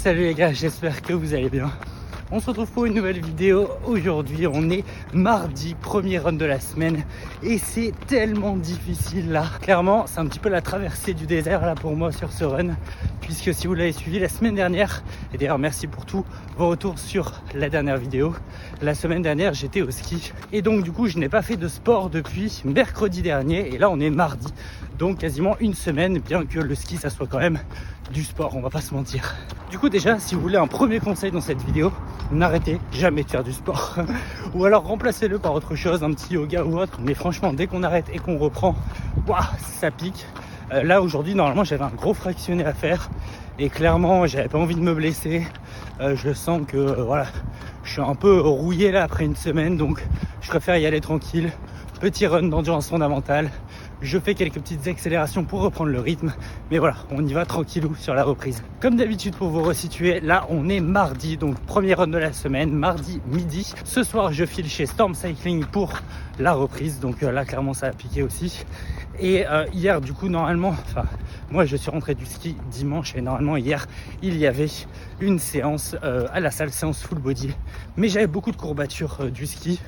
Salut les gars, j'espère que vous allez bien. On se retrouve pour une nouvelle vidéo. Aujourd'hui, on est mardi, premier run de la semaine et c'est tellement difficile là. Clairement, c'est un petit peu la traversée du désert là pour moi sur ce run, puisque si vous l'avez suivi la semaine dernière, et d'ailleurs merci pour tous vos retours sur la dernière vidéo, la semaine dernière j'étais au ski et donc du coup je n'ai pas fait de sport depuis mercredi dernier et là on est mardi, donc quasiment une semaine, bien que le ski ça soit quand même du sport, on va pas se mentir. Du coup déjà, si vous voulez un premier conseil dans cette vidéo, n'arrêtez jamais de faire du sport ou alors remplacez-le par autre chose, un petit yoga ou autre, mais franchement dès qu'on arrête et qu'on reprend, waouh, ça pique. Là aujourd'hui normalement j'avais un gros fractionné à faire et clairement j'avais pas envie de me blesser. Je sens que voilà, je suis un peu rouillé là après une semaine, donc je préfère y aller tranquille. Petit run d'endurance fondamentale. Je fais quelques petites accélérations pour reprendre le rythme, mais voilà, on y va tranquillou sur la reprise. Comme d'habitude pour vous resituer, là on est mardi, donc premier run de la semaine, mardi midi. Ce soir je file chez Storm Cycling pour la reprise, donc là clairement ça a piqué aussi. Et hier du coup normalement, moi je suis rentré du ski dimanche et normalement hier il y avait une séance à la salle, séance full body. Mais j'avais beaucoup de courbatures du ski,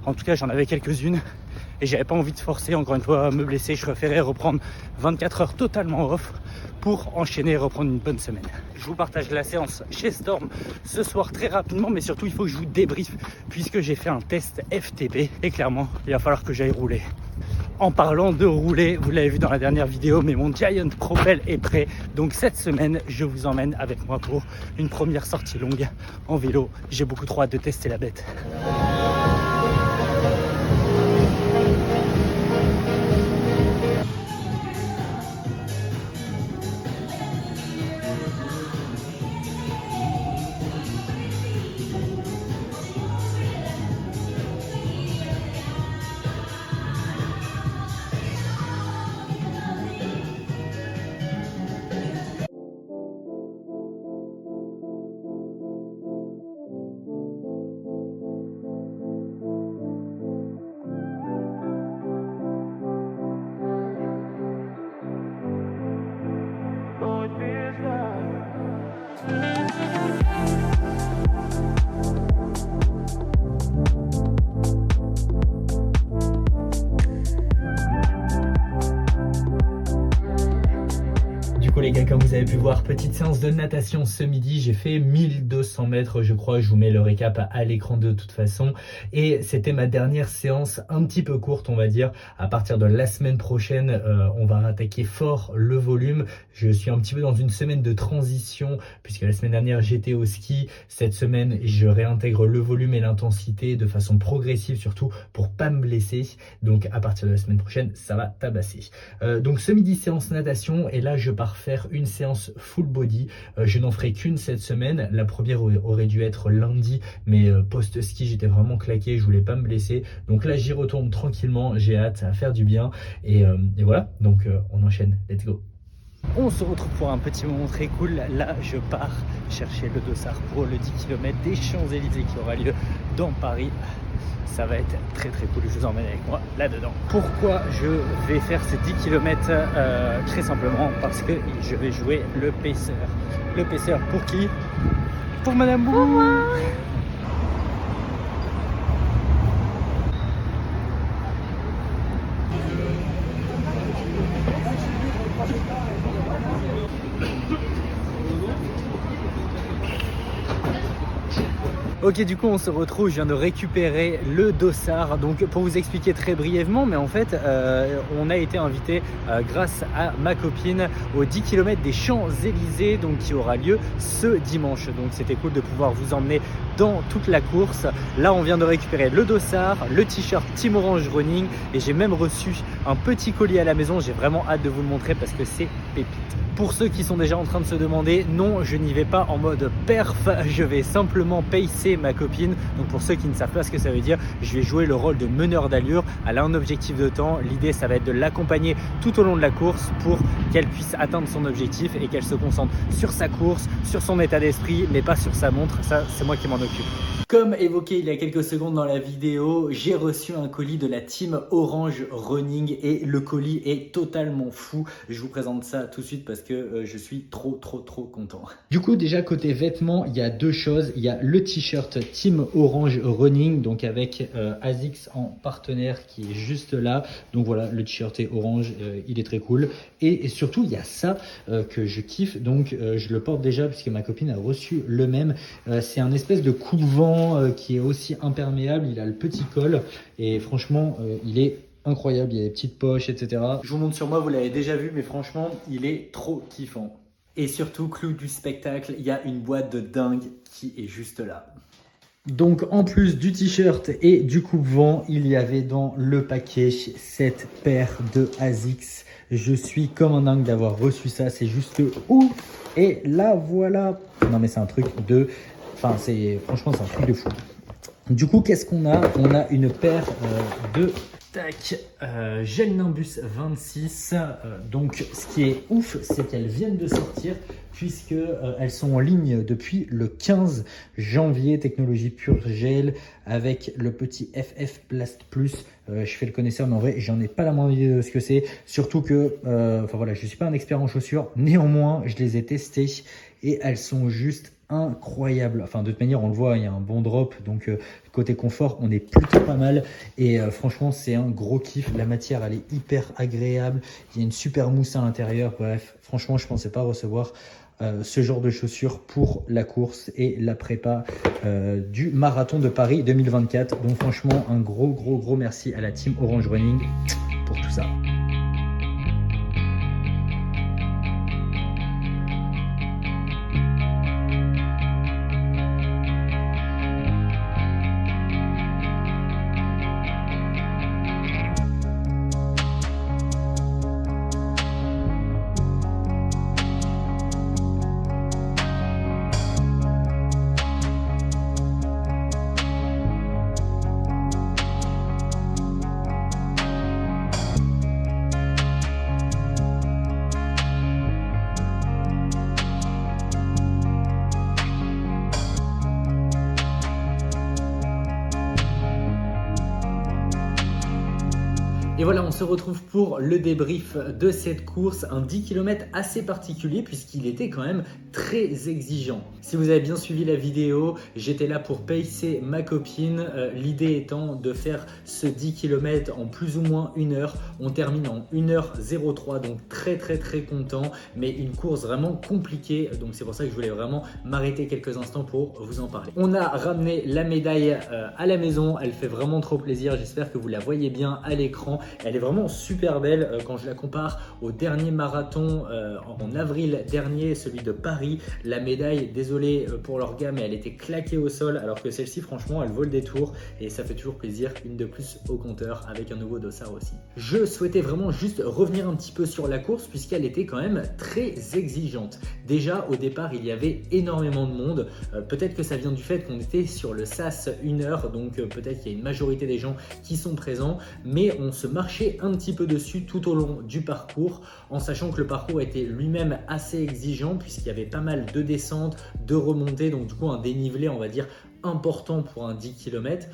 en tout cas j'en avais quelques-unes. Et j'avais pas envie de forcer, encore une fois, me blesser. Je préférais reprendre 24 heures totalement off pour enchaîner et reprendre une bonne semaine. Je vous partage la séance chez Storm ce soir très rapidement, mais surtout il faut que je vous débriefe puisque j'ai fait un test FTP et clairement il va falloir que j'aille rouler. En parlant de rouler, vous l'avez vu dans la dernière vidéo, mais mon Giant Propel est prêt. Donc cette semaine, je vous emmène avec moi pour une première sortie longue en vélo. J'ai beaucoup trop hâte de tester la bête. Les gars, comme vous avez pu voir, petite séance de natation ce midi, j'ai fait 1200 mètres je crois, je vous mets le récap à l'écran de toute façon et c'était ma dernière séance un petit peu courte on va dire. À partir de la semaine prochaine on va attaquer fort le volume. Je suis un petit peu dans une semaine de transition puisque la semaine dernière j'étais au ski, cette semaine je réintègre le volume et l'intensité de façon progressive surtout pour pas me blesser, donc à partir de la semaine prochaine ça va tabasser. Donc ce midi séance natation et là je pars faire une séance full body. Je n'en ferai qu'une cette semaine. La première aurait dû être lundi, mais post-ski, j'étais vraiment claqué, je voulais pas me blesser. Donc là, j'y retourne tranquillement, j'ai hâte, ça va faire du bien. Et voilà, donc on enchaîne, let's go. On se retrouve pour un petit moment très cool. Là, je pars chercher le dossard pour le 10 km des Champs-Élysées qui aura lieu dans Paris. Ça va être très très cool, je vous emmène avec moi là-dedans. Pourquoi je vais faire ces 10 km très simplement parce que je vais jouer le pacer. Le pacer pour qui? Pour Madame Bou. Pour moi. Ok, du coup on se retrouve, je viens de récupérer le dossard. Donc pour vous expliquer très brièvement, mais en fait on a été invité grâce à ma copine au 10 km des Champs-Élysées, donc qui aura lieu ce dimanche. Donc c'était cool de pouvoir vous emmener dans toute la course. Là on vient de récupérer le dossard, le t-shirt Team Orange Running et j'ai même reçu un petit colis à la maison. J'ai vraiment hâte de vous le montrer parce que c'est pépite. Pour ceux qui sont déjà en train de se demander, non, je n'y vais pas en mode perf, je vais simplement pacer ma copine. Donc pour ceux qui ne savent pas ce que ça veut dire, je vais jouer le rôle de meneur d'allure. Elle a un objectif de temps, l'idée ça va être de l'accompagner tout au long de la course pour qu'elle puisse atteindre son objectif et qu'elle se concentre sur sa course, sur son état d'esprit, mais pas sur sa montre. Ça, c'est moi qui m'en occupe. Comme évoqué il y a quelques secondes dans la vidéo, j'ai reçu un colis de la team Orange Running longue et le colis est totalement fou. Je vous présente ça tout de suite parce que je suis trop content. Du coup, déjà côté vêtements, il y a deux choses. Il y a le t-shirt Team Orange Running, donc avec ASICS en partenaire qui est juste là. Donc voilà, le t-shirt est orange, il est très cool. Et surtout, il y a ça que je kiffe. Donc je le porte déjà puisque ma copine a reçu le même. C'est un espèce de coupe-vent qui est aussi imperméable. Il a le petit col et franchement, il est incroyable. Il y a des petites poches, etc. Je vous montre sur moi, vous l'avez déjà vu, mais franchement, il est trop kiffant. Et surtout, clou du spectacle, il y a une boîte de dingue qui est juste là. Donc en plus du t-shirt et du coupe-vent, il y avait dans le paquet cette paire de ASICS. Je suis comme un dingue d'avoir reçu ça, c'est juste ouf. Et là voilà, non mais c'est un truc de, enfin franchement c'est un truc de fou. Du coup qu'est-ce qu'on a? On a une paire de Gel Nimbus 26. Donc ce qui est ouf, c'est qu'elles viennent de sortir puisque elles sont en ligne depuis le 15 janvier. Technologie pure gel avec le petit FF Plast Plus. Je fais le connaisseur, mais en vrai, j'en ai pas la moindre idée de ce que c'est. Surtout que, enfin voilà, je suis pas un expert en chaussures. Néanmoins, je les ai testées et elles sont juste incroyables. Enfin, de toute manière, on le voit, il y a un bon drop. Donc, côté confort, on est plutôt pas mal. Et franchement, c'est un gros kiff. La matière, elle est hyper agréable. Il y a une super mousse à l'intérieur. Bref, franchement, je pensais pas recevoir ce genre de chaussures pour la course et la prépa du marathon de Paris 2024. Donc franchement, un gros merci à la team Orange Running pour tout ça. Et voilà, on se retrouve pour le débrief de cette course, un 10 km assez particulier puisqu'il était quand même très exigeant. Si vous avez bien suivi la vidéo, j'étais là pour pacer ma copine, l'idée étant de faire ce 10 km en plus ou moins 1 heure. On termine en 1h03, donc très content, mais une course vraiment compliquée, donc c'est pour ça que je voulais vraiment m'arrêter quelques instants pour vous en parler. On a ramené la médaille à la maison, elle fait vraiment trop plaisir, j'espère que vous la voyez bien à l'écran. Elle est vraiment super belle quand je la compare au dernier marathon en avril dernier, celui de Paris. La médaille, désolé pour l'orga, mais elle était claquée au sol, alors que celle-ci, franchement, elle vaut le détour et ça fait toujours plaisir, une de plus au compteur avec un nouveau dossard aussi. Je souhaitais vraiment juste revenir un petit peu sur la course puisqu'elle était quand même très exigeante. Déjà, au départ, il y avait énormément de monde. Peut-être que ça vient du fait qu'on était sur le SAS 1 heure, donc peut-être qu'il y a une majorité des gens qui sont présents, mais on se marchait un petit peu dessus tout au long du parcours, en sachant que le parcours était lui-même assez exigeant puisqu'il y avait pas mal de descentes, de remontées, donc du coup un dénivelé on va dire important pour un 10 km.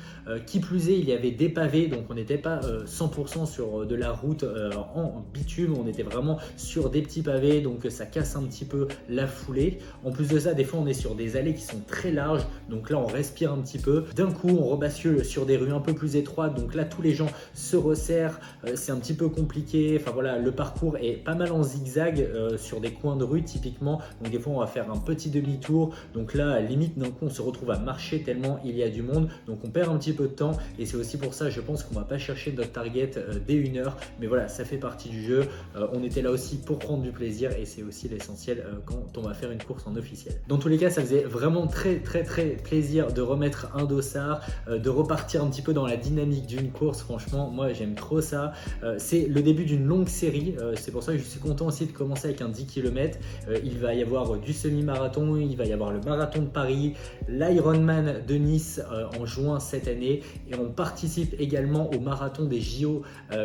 Qui plus est, il y avait des pavés, donc on n'était pas 100% sur de la route en bitume, on était vraiment sur des petits pavés, donc ça casse un petit peu la foulée. En plus de ça, des fois on est sur des allées qui sont très larges, donc là on respire un petit peu. D'un coup on rebascule sur des rues un peu plus étroites, donc là tous les gens se resserrent, c'est un petit peu compliqué. Enfin voilà, le parcours est pas mal en zigzag sur des coins de rue typiquement, donc des fois on va faire un petit demi-tour, donc là limite d'un coup on se retrouve à marcher tellement il y a du monde, donc on perd un petit peu de temps et c'est aussi pour ça je pense qu'on va pas chercher notre target dès 1 heure, mais voilà, ça fait partie du jeu. On était là aussi pour prendre du plaisir et c'est aussi l'essentiel quand on va faire une course en officiel. Dans tous les cas, ça faisait vraiment très plaisir de remettre un dossard, de repartir un petit peu dans la dynamique d'une course. Franchement, moi j'aime trop ça. C'est le début d'une longue série, c'est pour ça que je suis content aussi de commencer avec un 10 km. Il va y avoir du semi-marathon, il va y avoir le marathon de Paris, l'Ironman Ironman de Nice en juin cette année et on participe également au marathon des JO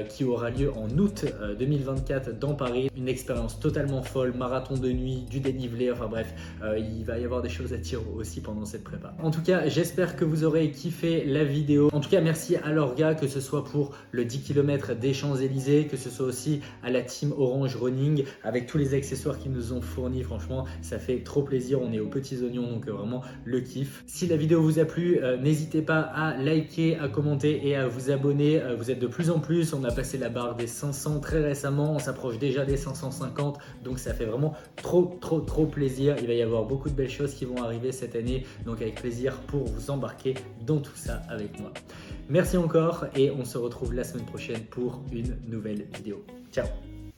qui aura lieu en août 2024 dans Paris. Une expérience totalement folle, marathon de nuit, du dénivelé, enfin bref, il va y avoir des choses à dire aussi pendant cette prépa. En tout cas, j'espère que vous aurez kiffé la vidéo. En tout cas, merci à Lorga, que ce soit pour le 10 km des Champs-Élysées, que ce soit aussi à la team Orange Running, avec tous les accessoires qu'ils nous ont fournis. Franchement, ça fait trop plaisir. On est aux petits oignons, donc vraiment le kiff. Si la vidéo vous a plu, n'hésitez pas à liker, à commenter et à vous abonner. Vous êtes de plus en plus. On a passé la barre des 500 très récemment. On s'approche déjà des 550. Donc ça fait vraiment trop plaisir. Il va y avoir beaucoup de belles choses qui vont arriver cette année. Donc avec plaisir pour vous embarquer dans tout ça avec moi. Merci encore et on se retrouve la semaine prochaine pour une nouvelle vidéo. Ciao!